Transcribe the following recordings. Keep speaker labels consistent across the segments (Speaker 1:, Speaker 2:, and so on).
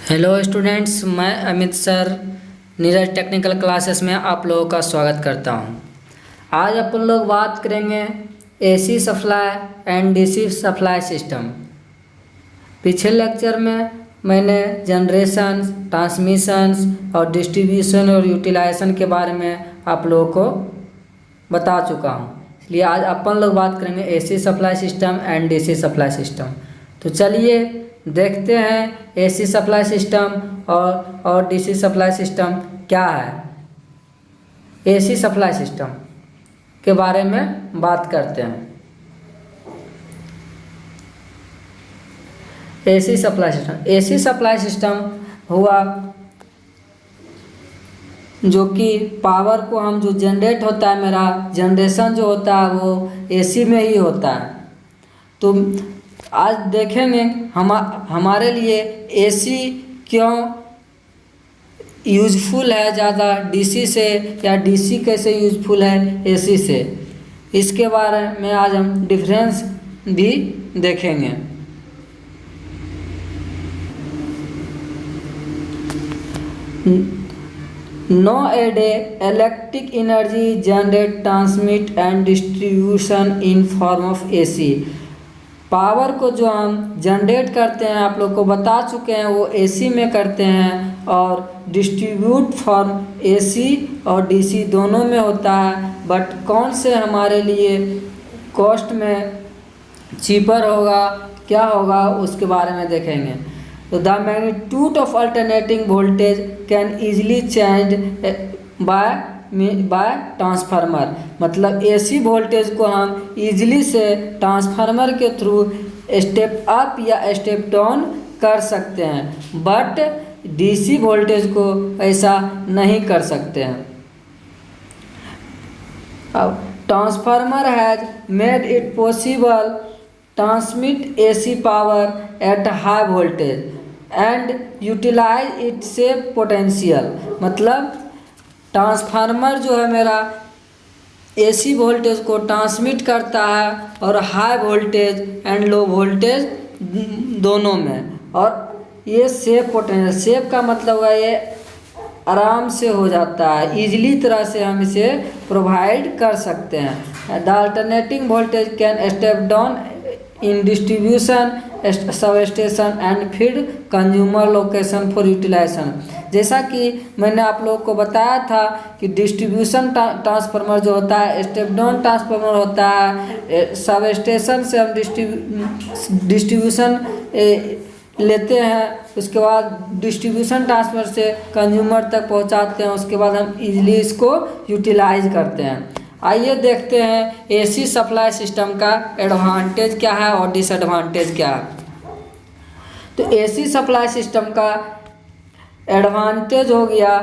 Speaker 1: Hello students, मैं Amit sir Neeraj technical classes में आप लोगों का स्वागत करता हूं। आज अपन लोग बात करेंगे AC supply and DC supply system. पिछले लेक्चर में मैंने जनरेशन, ट्रांसमिशंस और डिस्ट्रीब्यूशन और यूटिलाइजेशन के बारे में आप लोगों को बता चुका हूं। इसलिए आज अपन लोग बात करेंगे AC supply system and DC supply system. तो चलिए देखते हैं एसी सप्लाई सिस्टम और डीसी सप्लाई सिस्टम क्या है। एसी सप्लाई सिस्टम के बारे में बात करते हैं। एसी सप्लाई सिस्टम हुआ जो कि पावर को हम जो जनरेट होता है, मेरा जनरेशन जो होता है वो एसी में ही होता है। तो आज देखेंगे हमारे लिए एसी क्यों यूजफुल है ज़्यादा डीसी से, या डीसी कैसे यूजफुल है एसी से। इसके बारे में आज हम डिफरेंस भी देखेंगे। Nowadays, electric energy generate, transmit and distribution in form of AC। Power को जो हम जनरेट करते हैं, आप लोग को बता चुके हैं, वो एसी में करते हैं और डिस्ट्रीब्यूट फॉर्म एसी और डीसी दोनों में होता है। बट कौन से हमारे लिए कॉस्ट में चीपर होगा, क्या होगा, उसके बारे में देखेंगे। तो the magnitude of alternating voltage can easily change bye transformer. मतलब एसी वोल्टेज को हम इजीली से ट्रांसफार्मर के थ्रू स्टेप अप या स्टेप डाउन कर सकते हैं, बट डीसी वोल्टेज को ऐसा नहीं कर सकते हैं। अब transformer has made it possible transmit AC power at high voltage and utilise it safe potential. मतलब ट्रांसफार्मर जो है मेरा एसी वोल्टेज को ट्रांसमिट करता है और high voltage and low voltage दोनों में, और ये सेव पोटेंशियल। सेव का मतलब है ये आराम से हो जाता है, इजीली तरह से हम इसे प्रोवाइड कर सकते हैं। The alternating voltage can step down in distribution sub station and feed consumer location for utilisation. जैसा कि मैंने आप लोगों को बताया था कि डिस्ट्रीब्यूशन ट्रांसफार्मर जो होता है, स्टेप डाउन ट्रांसफार्मर होता है। सब स्टेशन से हम डिस्ट्रीब्यूशन लेते हैं, उसके बाद डिस्ट्रीब्यूशन ट्रांसफर से कंज्यूमर तक पहुंचाते हैं, उसके बाद हम इजीली इसको यूटिलाइज करते हैं। आइए देखते हैं एसी सप्लाई सिस्टम का एडवांटेज क्या है और डिसएडवांटेज क्या है। तो एसी सप्लाई सिस्टम का एडवांटेज हो गया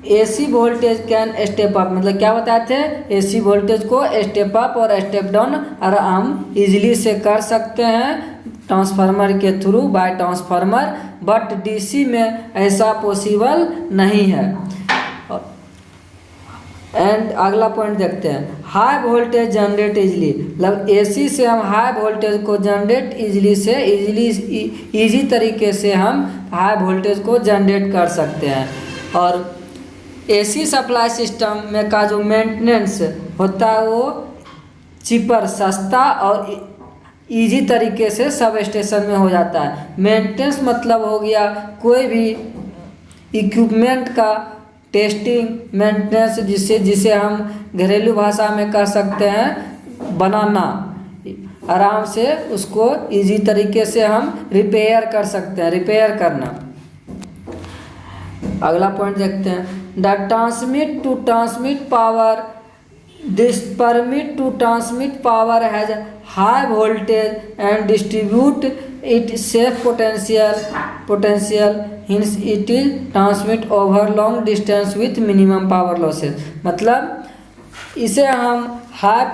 Speaker 1: AC voltage can step up. मतलब क्या बताए थे, एसी वोल्टेज को स्टेप अप और स्टेप डाउन और हम इजीली से कर सकते हैं ट्रांसफार्मर के through by transformer, but DC में ऐसा पॉसिबल नहीं है। एंड अगला पॉइंट देखते हैं, हाई वोल्टेज जनरेट इजीली। मतलब एसी से हम हाई वोल्टेज को जनरेट इजी तरीके से हम हाई वोल्टेज को जनरेट कर सकते हैं। और एसी सप्लाई सिस्टम में का जो मेंटेनेंस होता है वो चीपर, सस्ता और इजी तरीके से सब स्टेशन में हो जाता है। मेंटेनेंस मतलब हो गया कोई भी इक्विपमेंट का टेस्टिंग, मेंटेनेंस, जिसे हम घरेलू भाषा में कह सकते हैं बनाना। आराम से उसको इजी तरीके से हम रिपेयर कर सकते हैं, रिपेयर करना। अगला पॉइंट देखते हैं, the transmit power, this permit to transmit power has high voltage and distribute it safe potential hence it is transmit over long distance with minimum power losses. मतलब इसे हम हाई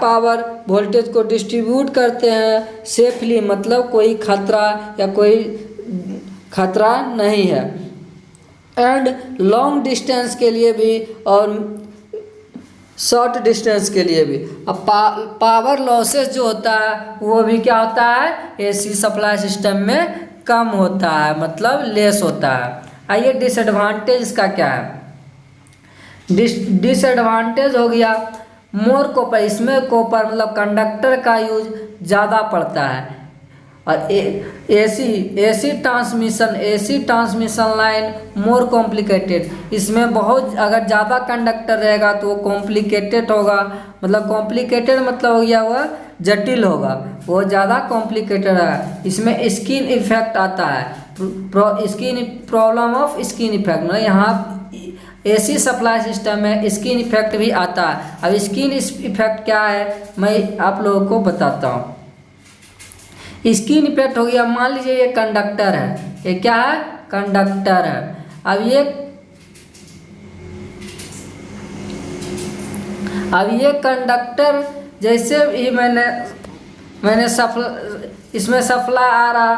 Speaker 1: पावर वोल्टेज को distribute करते हैं safely, मतलब कोई खतरा नहीं है। एंड लॉन्ग डिस्टेंस के लिए भी और शॉर्ट डिस्टेंस के लिए भी। अब पावर लॉसेस जो होता है वो भी क्या होता है, एसी सप्लाई सिस्टम में कम होता है, मतलब लेस होता है। आइए डिसएडवांटेज इसका क्या है। डिसएडवांटेज हो गया मोर कॉपर, इसमें कॉपर मतलब कंडक्टर का यूज ज़्यादा पड़ता है। और AC transmission line more complicated, इसमें बहुत अगर ज़्यादा कंडक्टर रहेगा तो वो कॉम्प्लिकेटेड होगा, मतलब कॉम्प्लिकेटेड मतलब हो गया वह जटिल होगा, वो ज़्यादा कॉम्प्लिकेटेड है। इसमें स्किन इफेक्ट आता है, skin problem of skin effect, मतलब यहाँ एसी सप्लाई सिस्टम में स्किन इफेक्ट भी आता है। अब स्किन इफेक्ट क्या है मैं आप लोगों को बताता हूँ। स्किन इफेक्ट हो गया, मान लीजिए ये कंडक्टर है, ये क्या है, कंडक्टर है। अब ये कंडक्टर जैसे ही मैंने इसमें सप्लाई आ रहा,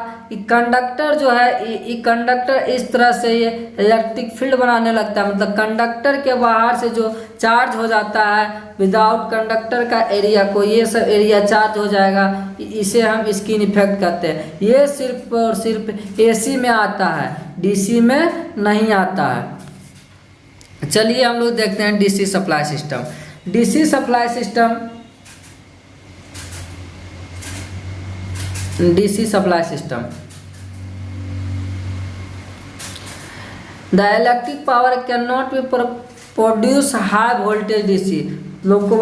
Speaker 1: कंडक्टर जो है ये कंडक्टर इस तरह से ये इलेक्ट्रिक फील्ड बनाने लगता है, मतलब कंडक्टर के बाहर से जो चार्ज हो जाता है विदाउट कंडक्टर का एरिया को, ये सब एरिया चार्ज हो जाएगा, इसे हम स्किन इफेक्ट कहते हैं। ये सिर्फ और सिर्फ एसी में आता है, डीसी में नहीं आता है। चलिए हम लोग देखते हैं DC supply system. DC supply system, DC supply system. The electric power cannot be produce high voltage DC. लोग को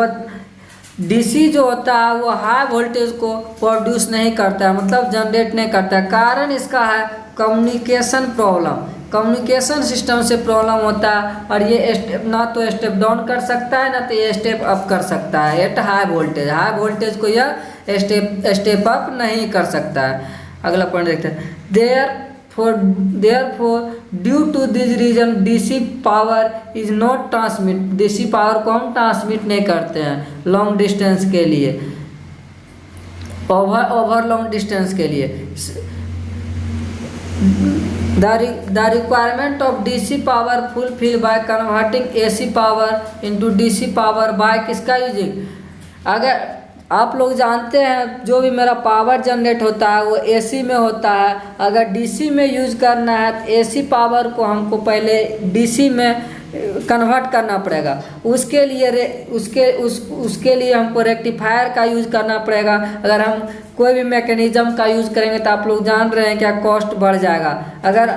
Speaker 1: DC जो होता है वो हाई वोल्टेज को प्रोड्यूस नहीं करता है, मतलब जनरेट नहीं करता है। कारण इसका है कम्युनिकेशन प्रॉब्लम, कम्युनिकेशन सिस्टम से प्रॉब्लम होता है। और ये स्टेप ना तो स्टेप डाउन कर सकता है ना तो ये स्टेप अप कर सकता है एट हाई वोल्टेज को यह स्टेप अप नहीं कर सकता है। अगला पॉइंट देखते हैं। Therefore due to this reason DC power is not transmit, DC power को हम ट्रांसमिट नहीं करते हैं लॉन्ग डिस्टेंस के लिए, ओवर लॉन्ग डिस्टेंस के लिए। The requirement of DC power fulfilled by converting AC power into DC power by किसका यूजिंग। अगर आप लोग जानते हैं जो भी मेरा पावर जनरेट होता है वो AC में होता है, अगर DC में यूज़ करना है तो AC पावर को हमको पहले DC में कन्वर्ट करना पड़ेगा। उसके लिए हमको रेक्टिफायर का यूज़ करना पड़ेगा। अगर हम कोई भी मैकेनिज़्म का यूज़ करेंगे तो आप लोग जान रहे हैं क्या कॉस्ट बढ़ जाएगा। अगर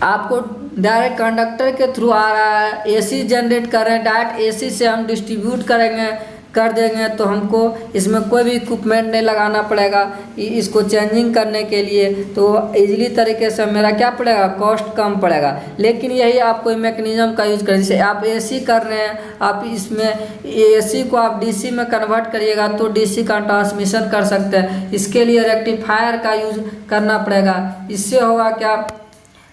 Speaker 1: आपको डायरेक्ट कंडक्टर के थ्रू आ रहा है, एसी जनरेट कर रहे हैं, डायरेक्ट एसी से हम डिस्ट्रीब्यूट कर देंगे तो हमको इसमें कोई भी इक्विपमेंट नहीं लगाना पड़ेगा इसको चेंजिंग करने के लिए, तो इजीली तरीके से मेरा क्या पड़ेगा, कॉस्ट कम पड़ेगा। लेकिन यही आप कोई मैकेनिज़्म का यूज़ करें, जैसे आप एसी कर रहे हैं, आप इसमें एसी को आप डीसी में कन्वर्ट करिएगा तो डीसी का ट्रांसमिशन कर सकते हैं। इसके लिए रेक्टिफायर का यूज़ करना पड़ेगा। इससे होगा क्या,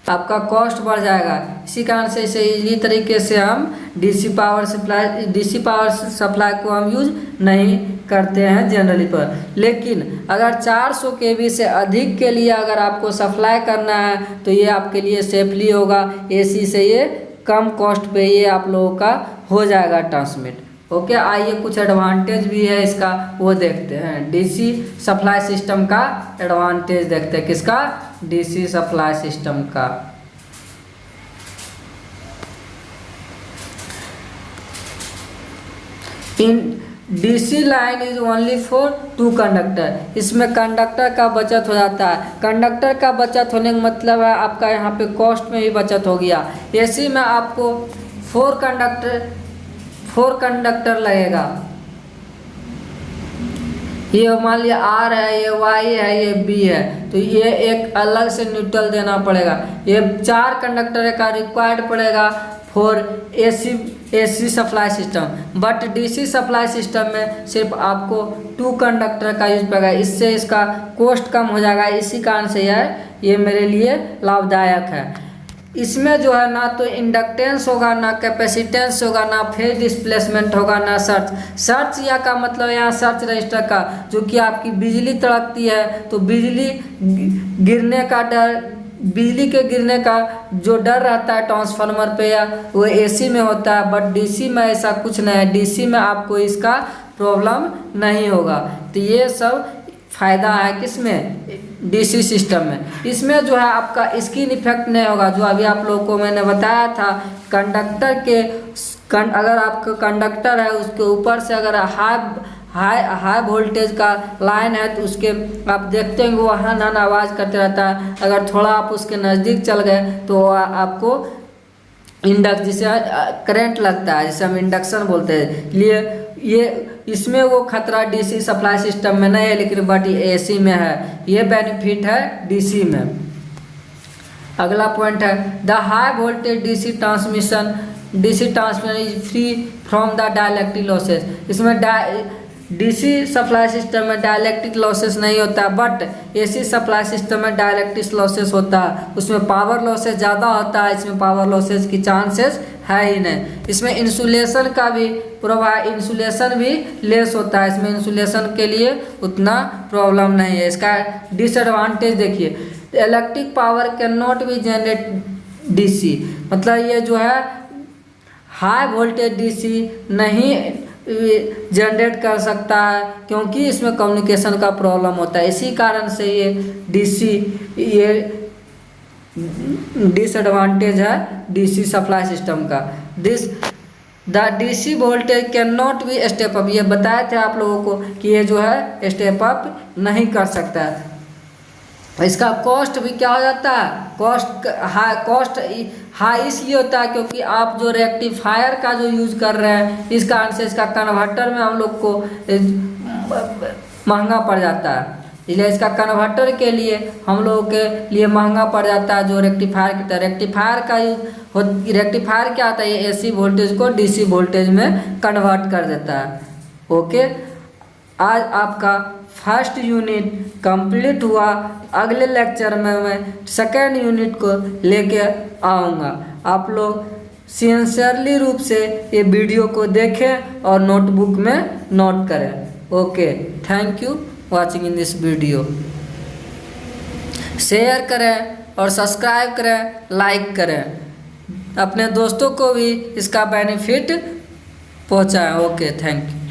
Speaker 1: आपका कॉस्ट बढ़ जाएगा। इसी कारण से इसे इजीली तरीके से हम डीसी पावर सप्लाई को हम यूज़ नहीं करते हैं जनरली पर। लेकिन अगर 400 kV से अधिक के लिए अगर आपको सप्लाई करना है तो ये आपके लिए सेफली होगा, एसी से ये कम कॉस्ट पे ये आप लोगों का हो जाएगा ट्रांसमिट। ओके, आइए कुछ एडवांटेज भी है इसका वो देखते हैं। डीसी सप्लाई सिस्टम का एडवांटेज देखते हैं, किसका, डीसी सप्लाई सिस्टम का। In DC line is only for 2 conductor, इसमें कंडक्टर का बचत हो जाता है। कंडक्टर का बचत होने का मतलब है आपका यहाँ पे कॉस्ट में भी बचत हो गया। एसी में आपको 4 कंडक्टर लगेगा। ये मान लिया आर है, ये वाई है, ये बी है, तो ये एक अलग से न्यूट्रल देना पड़ेगा। ये 4 कंडक्टर का रिक्वायर्ड पड़ेगा for AC supply system. But DC supply system में सिर्फ आपको 2 कंडक्टर का यूज पड़ेगा, इससे इसका कॉस्ट कम हो जाएगा। इसी कारण से ये मेरे लिए लाभदायक है। इसमें जो है ना तो इंडक्टेंस होगा, ना कैपेसिटेंस होगा, ना फेज डिस्प्लेसमेंट होगा, ना सर्च या का मतलब यहाँ सर्च रजिस्टर का, जो कि आपकी बिजली तड़कती है तो बिजली गिरने का डर बिजली के गिरने का जो डर रहता है ट्रांसफार्मर पे या वो एसी में होता है, बट डीसी में ऐसा कुछ नहीं है। डीसी में आपको इसका प्रॉब्लम नहीं होगा। तो ये सब फ़ायदा है किसमें, डीसी सिस्टम में। इसमें जो है आपका स्किन इफेक्ट नहीं होगा, जो अभी आप लोगों को मैंने बताया था। कंडक्टर के अगर आपका कंडक्टर है उसके ऊपर से अगर हाई वोल्टेज का लाइन है तो उसके आप देखते हैं वो हन हन आवाज़ करते रहता है। अगर थोड़ा आप उसके नज़दीक चल गए तो आपको जिसे करंट लगता है, जिसे हम इंडक्शन बोलते हैं। लिए ये इसमें वो खतरा डीसी सप्लाई सिस्टम में नहीं है, लेकिन बट एसी में है। ये बेनिफिट है डीसी में। अगला पॉइंट है the high voltage DC transmission is free from the dielectric losses. इसमें डीसी सप्लाई सिस्टम में डाइलेक्ट्रिक लॉसेस नहीं होता, बट एसी सप्लाई सिस्टम में डाइलेक्ट्रिक लॉसेस होता है। उसमें पावर लॉसेस ज़्यादा होता है, इसमें पावर लॉसेस की चांसेस है ही नहीं। इसमें इंसुलेशन का भी इंसुलेशन भी लेस होता है, इसमें इंसुलेशन के लिए उतना प्रॉब्लम नहीं है। इसका डिसएडवांटेज देखिए, electric power can not be generate DC, मतलब ये जो है हाई वोल्टेज डीसी नहीं जनरेट कर सकता है, क्योंकि इसमें कम्युनिकेशन का प्रॉब्लम होता है। इसी कारण से ये डीसी ये डिसएडवांटेज है डीसी सप्लाई सिस्टम का। The DC voltage can not be step up, ये बताए थे आप लोगों को कि ये जो है स्टेप अप नहीं कर सकता है। इसका कॉस्ट भी क्या हो जाता है, कॉस्ट हाई इसलिए होता है क्योंकि आप जो रेक्टिफायर का जो यूज़ कर रहे हैं, इस कारण से इसका कन्वर्टर में हम लोग को महंगा पड़ जाता है। इसलिए इसका कन्वर्टर के लिए हम लोगों के लिए महंगा पड़ जाता है। जो रेक्टिफायर की तरह रेक्टिफायर क्या आता है, ये एसी वोल्टेज को डीसी वोल्टेज में कन्वर्ट कर देता है। ओके, आज आपका फर्स्ट यूनिट कंप्लीट हुआ। अगले लेक्चर में मैं सेकेंड यूनिट को लेके आऊँगा। आप लोग सिंसियरली रूप से ये वीडियो को देखें और नोटबुक में नोट करें। Okay, thank you watching in this video. Share करें और सब्सक्राइब करें, लाइक करें, अपने दोस्तों को भी इसका बेनिफिट पहुँचाएं। Okay, thank you.